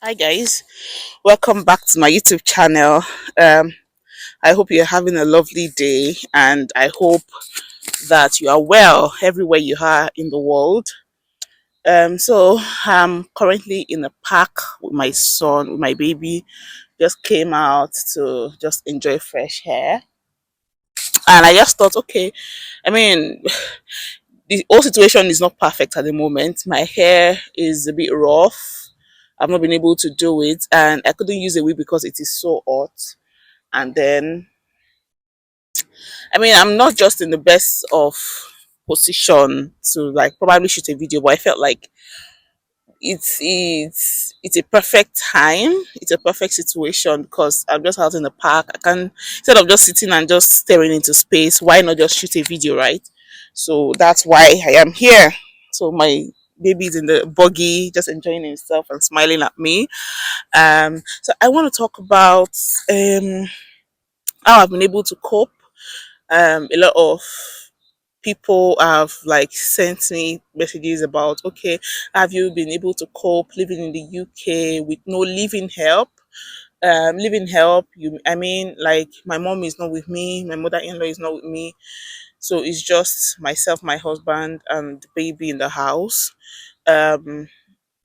Hi guys, welcome back to my YouTube channel. Um, I hope you're having a lovely day, and I hope that you are well everywhere you are in the world. So I'm currently in a park with my son, with my baby. Just came out to just enjoy fresh air, and I just thought, okay, I mean, the whole situation is not perfect at the moment. My hair is a bit rough. I've not been able to do it, and I couldn't use a wig because it is so hot. And then, I mean, I'm not just in the best of position to like probably shoot a video, but I felt like it's a perfect time. It's a perfect situation because I'm just out in the park. I can, instead of just sitting and just staring into space, why not just shoot a video, right? So that's why I am here. So my baby's in the buggy, just enjoying himself and smiling at me. So I want to talk about how I've been able to cope. A lot of people have like sent me messages about, okay, have you been able to cope living in the UK with no living help? Living help, you, I mean, like my mom is not with me, my mother-in-law is not with me, so it's just myself, my husband, and the baby in the house. um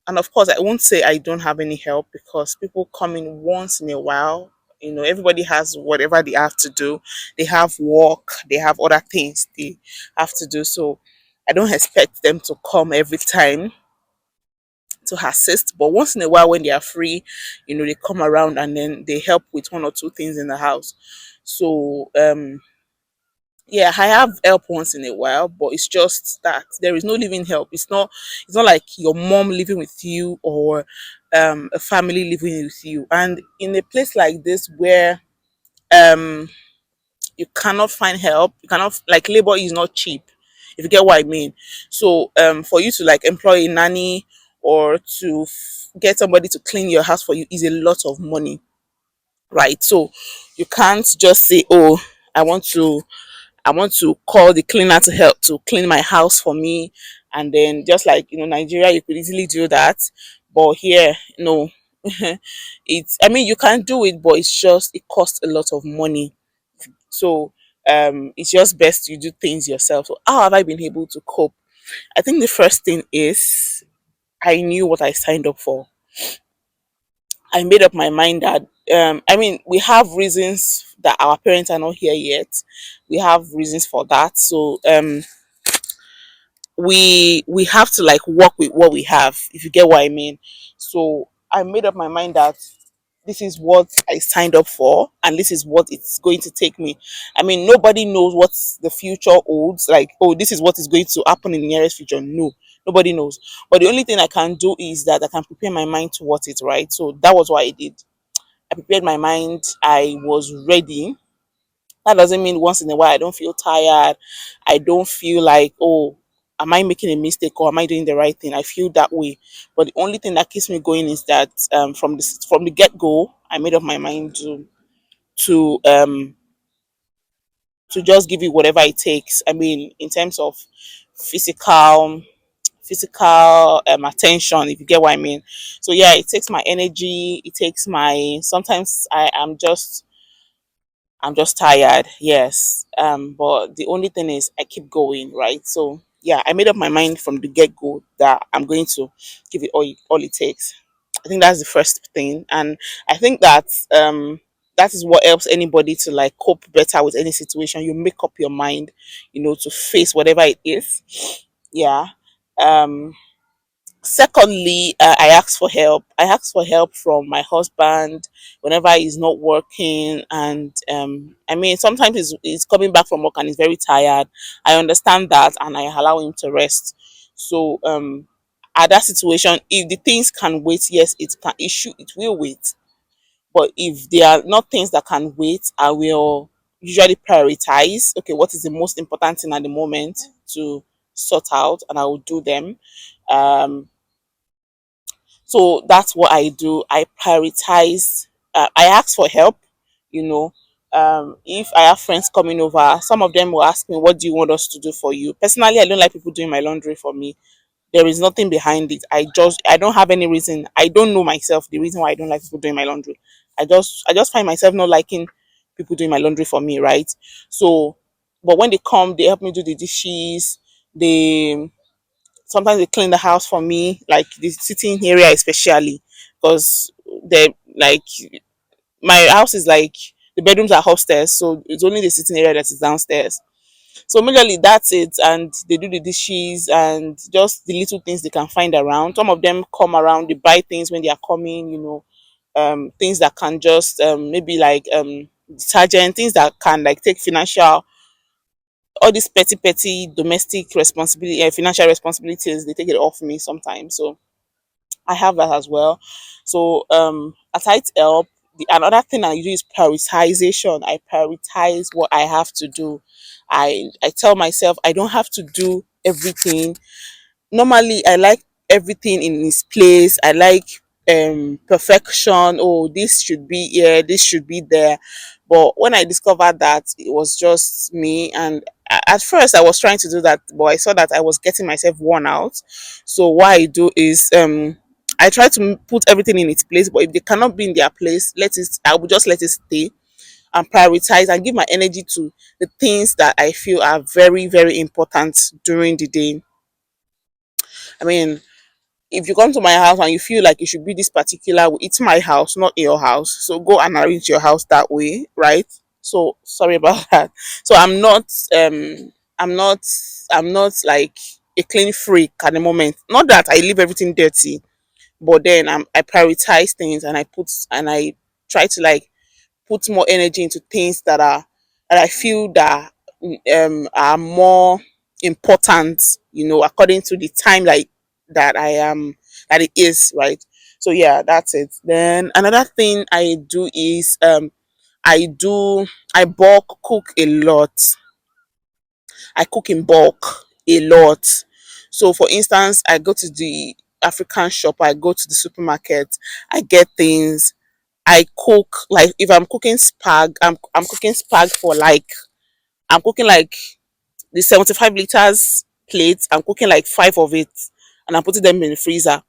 and of course, I won't say I don't have any help because people come in once in a while. Everybody has whatever they have to do. They have work, they have other things they have to do. So I don't expect them to come every time to assist. But once in a while, when they are free, they come around and then they help with one or two things in the house. So yeah, I have help once in a while, but it's just that there is no living help. It's not like your mom living with you or a family living with you. And in a place like this where um you cannot find help, you cannot, like, labor is not cheap, if you get what I mean. So for you to like employ a nanny or to get somebody to clean your house for you is a lot of money, right? So you can't just say, oh, I want to I want to call the cleaner to help to clean my house for me. And then, just like, Nigeria, you could easily do that. But here, no. I mean, you can do it, but it costs a lot of money. So, it's just best you do things yourself. So, how have I been able to cope? I think the first thing is I knew what I signed up for. I made up my mind that, I mean, we have reasons that our parents are not here yet. We have reasons for that. So we have to like work with what we have, if you get what I mean. So I made up my mind that this is what I signed up for and this is what it's going to take me. I mean, nobody knows what the future holds, like, oh, this is what is going to happen in the nearest future. No, nobody knows. But the only thing I can do is that I can prepare my mind towards it, right? So that was what I did. I prepared my mind, I was ready. That doesn't mean once in a while I don't feel tired. I don't feel like, oh, am I making a mistake or am I doing the right thing? I feel that way. But the only thing that keeps me going is that, from the get go, I made up my mind to um to just give it whatever it takes. I mean, in terms of physical attention, if you get what I mean. So yeah, it takes my energy. It takes my, sometimes I'm just tired, yes. But the only thing is I keep going, right? So yeah, I made up my mind from the get go that I'm going to give it all it takes. I think that's the first thing, and I think that is what helps anybody to like cope better with any situation. You make up your mind, to face whatever it is. Yeah. Um, Secondly, I ask for help. I ask for help from my husband whenever he's not working, and I mean, sometimes he's coming back from work and he's very tired. I understand that, and I allow him to rest. So at that situation, if the things can wait, yes, it will wait. But if there are not things that can wait, I will usually prioritize. Okay, what is the most important thing at the moment to sort out, and I will do them. Um, so that's what I do. I prioritize. I ask for help. You know, if I have friends coming over, some of them will ask me, "What do you want us to do for you?" Personally, I don't like people doing my laundry for me. There is nothing behind it. I don't have any reason. I don't know myself the reason why I don't like people doing my laundry. I just find myself not liking people doing my laundry for me, right? So, but when they come, they help me do the dishes. They sometimes they clean the house for me, like the sitting area especially, because they like my house is like the bedrooms are upstairs, so it's only the sitting area that is downstairs. So majorly that's it, and they do the dishes and just the little things they can find around. Some of them come around, they buy things when they are coming, things that can just maybe like detergent, things that can like take financial, all these petty domestic responsibility, financial responsibilities. They take it off me sometimes. So I have that as well. So aside help, another thing I do is prioritization. I prioritize what I have to do. I tell myself I don't have to do everything. Normally I like everything in its place. I like perfection. Oh, this should be here, this should be there. But when I discovered that it was just me, and at first I was trying to do that, but I saw that I was getting myself worn out. So what I do is I try to put everything in its place, but if they cannot be in their place, I will just let it stay and prioritize and give my energy to the things that I feel are very, very important during the day. I mean, if you come to my house and you feel like you should be this particular way, it's my house, not your house. So go and arrange your house that way, right? So sorry about that. So I'm not I'm not like a clean freak at the moment. Not that I leave everything dirty, but then I prioritize things, and I try to like put more energy into things that I feel that are more important, according to the time like that I am that it is, right? So yeah, that's it. Then another thing I do is I do I bulk cook a lot. I cook in bulk a lot. So for instance, I go to the African shop, I go to the supermarket, I get things, I cook. Like if I'm cooking spag, I'm cooking spag for like I'm cooking like the 75 liters plates. I'm cooking like five of it, and I'm putting them in the freezer.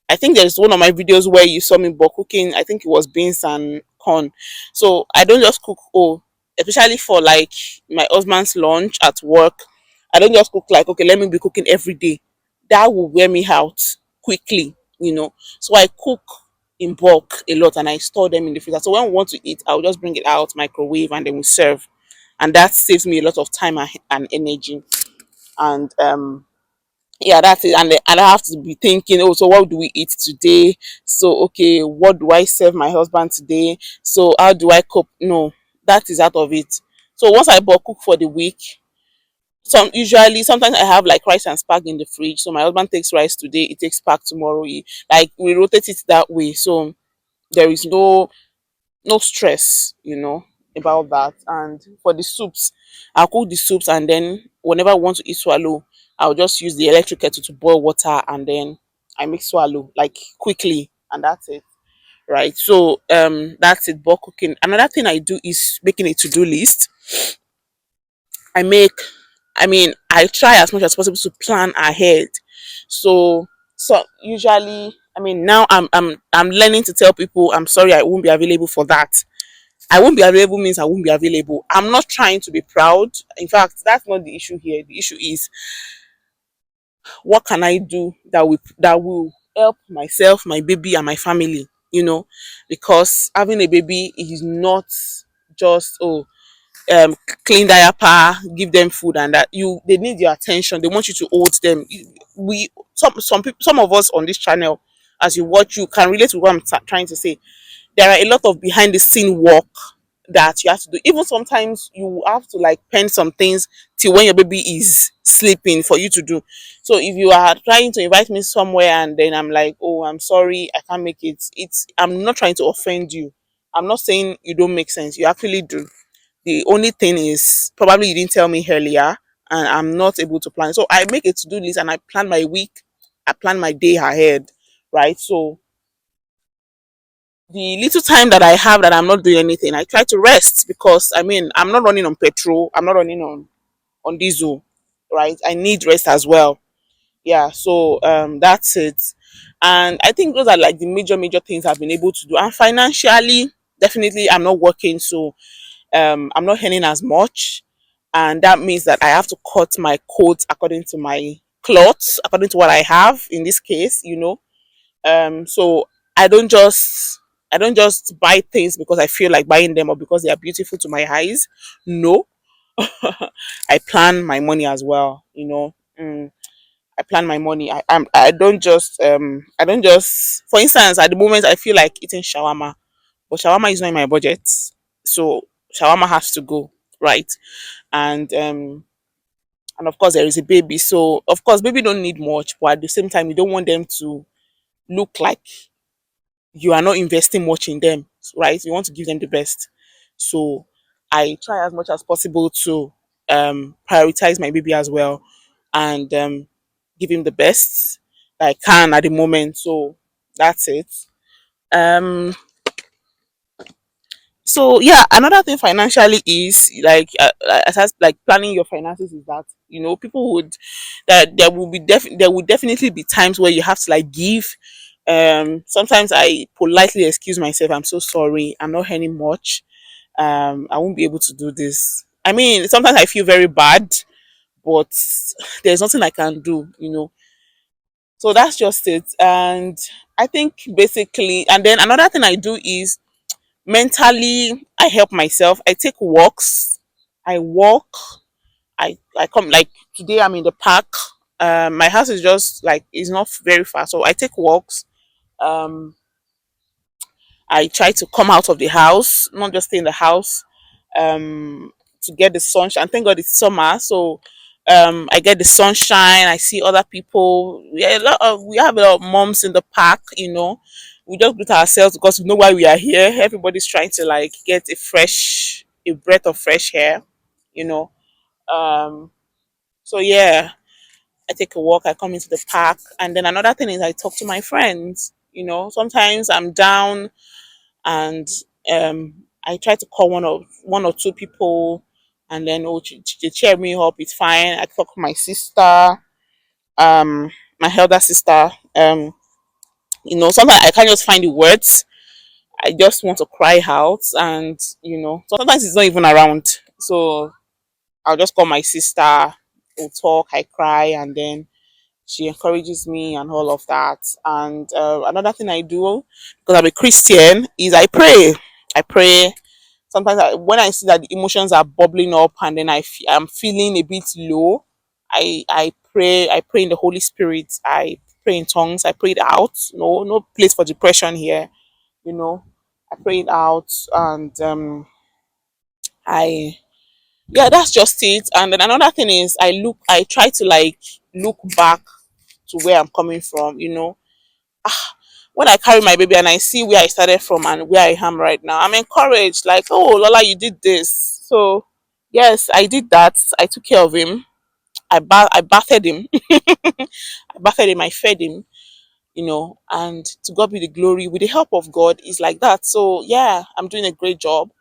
I think there's one of my videos where you saw me but cooking. I think it was beans and corn. So I don't just cook. Oh, especially for like my husband's lunch at work. I don't just cook like, okay, let me be cooking every day. That will wear me out quickly. So I cook in bulk a lot, and I store them in the freezer. So when we want to eat, I'll just bring it out, microwave, and then we serve. And that saves me a lot of time and energy. And yeah, that's it. And I have to be thinking, oh, so what do we eat today? So okay, what do I serve my husband today? So how do I cook? No, that is out of it. So once I bought cook for the week, sometimes I have like rice and spag in the fridge. So my husband takes rice today, he takes spag tomorrow. Like we rotate it that way. So there is no stress, about that. And for the soups, I'll cook the soups, and then whenever I want to eat swallow, I'll just use the electric kettle to boil water, and then I make swallow like quickly, and that's it. Right. So that's it, bulk cooking. Another thing I do is making a to-do list. I make I try as much as possible to plan ahead. So usually, now I'm learning to tell people I'm sorry I won't be available for that. I won't be available means I won't be available. I'm not trying to be proud. In fact, that's not the issue here. The issue is what can I do that will help myself, my baby, and my family. Because having a baby is not just um clean diaper, give them food, and that they need your attention. They want you to hold them. We some people, some of us on this channel, as you watch, you can relate to what I'm trying to say. There are a lot of behind the scene work that you have to do. Even sometimes you have to like pen some things till when your baby is sleeping for you to do. So if you are trying to invite me somewhere and then I'm like, oh, I'm sorry, I can't make it. I'm not trying to offend you. I'm not saying you don't make sense. You actually do. The only thing is probably you didn't tell me earlier, and I'm not able to plan. So I make a to-do list and I plan my week. I plan my day ahead, right? So the little time that I have that I'm not doing anything, I try to rest, because I'm not running on petrol, I'm not running on diesel, right? I need rest as well. Yeah, so that's it. And I think those are like the major things I've been able to do. And financially, definitely I'm not working, so I'm not earning as much, and that means that I have to cut my coats according to my clothes, according to what I have in this case, so I don't just I don't just buy things because I feel like buying them or because they are beautiful to my eyes. No, I plan my money as well. I plan my money. I don't just, for instance, at the moment I feel like eating shawarma, but shawarma is not in my budget, so shawarma has to go, right? And and of course there is a baby, so of course baby don't need much, but at the same time you don't want them to look like you are not investing much in them, right? You want to give them the best. So I try as much as possible to prioritize my baby as well, and give him the best that I can at the moment. So that's it. Um, so yeah, another thing financially is like as like planning your finances is that people would that there will definitely be times where you have to like give. Sometimes I politely excuse myself, I'm so sorry, I'm not earning much, I won't be able to do this. I mean, sometimes I feel very bad, but there's nothing I can do. So that's just it. And I think basically, and then another thing I do is mentally I help myself. I take walks, I walk, I come, like today I'm in the park. My house is just like, it's not very far, so I take walks. um I try to come out of the house, not just stay in the house, um, to get the sunshine. Thank God it's summer, so I get the sunshine. I see other people. We have a lot of moms in the park. We just greet ourselves because we know why we are here. Everybody's trying to like get a breath of fresh air. You know. Um, so yeah, I take a walk. I come into the park, and then another thing is I talk to my friends. Sometimes I'm down and I try to call one or two people, and then they cheer me up. It's fine. I talk to my sister, um, my elder sister. Sometimes I can't just find the words. I just want to cry out, and so sometimes it's not even around. So I'll just call my sister. We'll talk. I cry, and then she encourages me and all of that. And another thing I do, because I'm a Christian, is I pray. I pray. Sometimes when I see that the emotions are bubbling up and then I'm feeling a bit low, I pray. I pray in the Holy Spirit. I pray in tongues. I pray it out. No place for depression here. You know, I pray it out, and I yeah, that's just it. And then another thing is I try to like look back to where I'm coming from. When I carry my baby and I see where I started from and where I am right now, I'm encouraged. Like, oh, Lola, you did this. So, yes, I did that. I took care of him. I bathed him. I bathed him. I fed him. And to God be the glory. With the help of God, is like that. So, yeah, I'm doing a great job.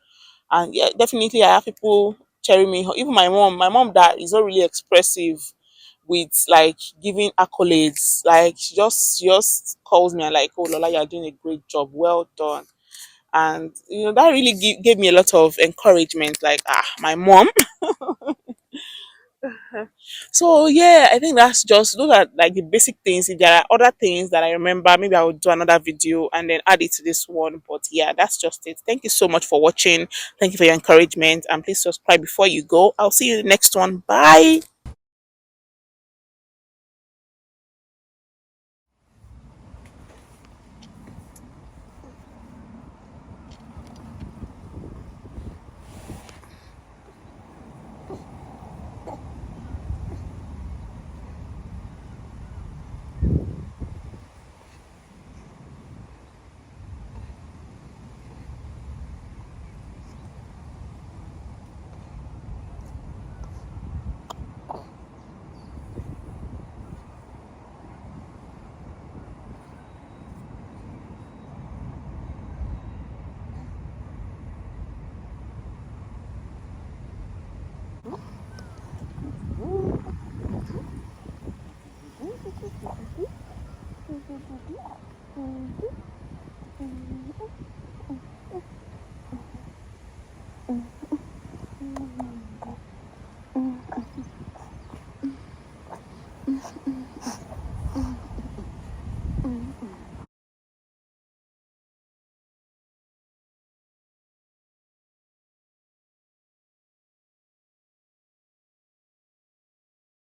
And yeah, definitely, I have people cheering me. Even my mom that is not really expressive with like giving accolades. Like she just calls me and like, oh Lola, you're doing a great job, well done. And that really gave me a lot of encouragement. Like, my mom. So yeah, I think that's just those are like the basic things. If there are other things that I remember, maybe I will do another video and then add it to this one. But yeah, that's just it. Thank you so much for watching. Thank you for your encouragement, and please subscribe before you go. I'll see you in the next one. Bye.